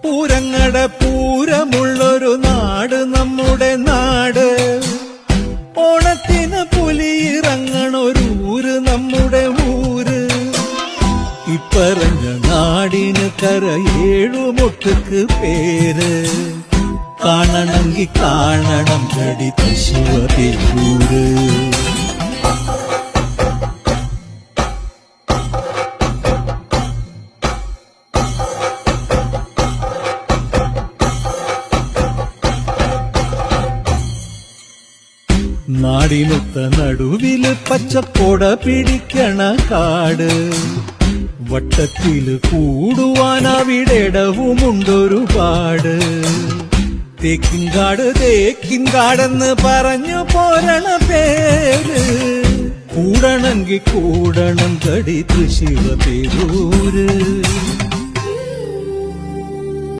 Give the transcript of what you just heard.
പൂരങ്ങട പൂരമുള്ളൊരു നാട് നമ്മുടെ നാട്. ഓണത്തിന് പുലിയിറങ്ങണൊരൂര് നമ്മുടെ ഊര്. ഇപ്പറഞ്ഞ നാടിന് കരയേഴുമൊട്ടുക്ക് പേര്. കാണണമെങ്കി കാണണം കടി തൃശ്ശിവപേരൂര്. നാടിനൊത്ത നടുവില് പച്ചക്കൊട പിടിക്കണ കാട്. വട്ടത്തില് കൂടുവാൻ അവിടെടവുമുണ്ടൊരുപാട്. തേക്കിൻകാട് തേക്കിൻകാടെന്ന് പറഞ്ഞു പോരണ പേര്. കൂടണമെങ്കി കൂടണം കടി തൃശ്ശിവപേരൂര്.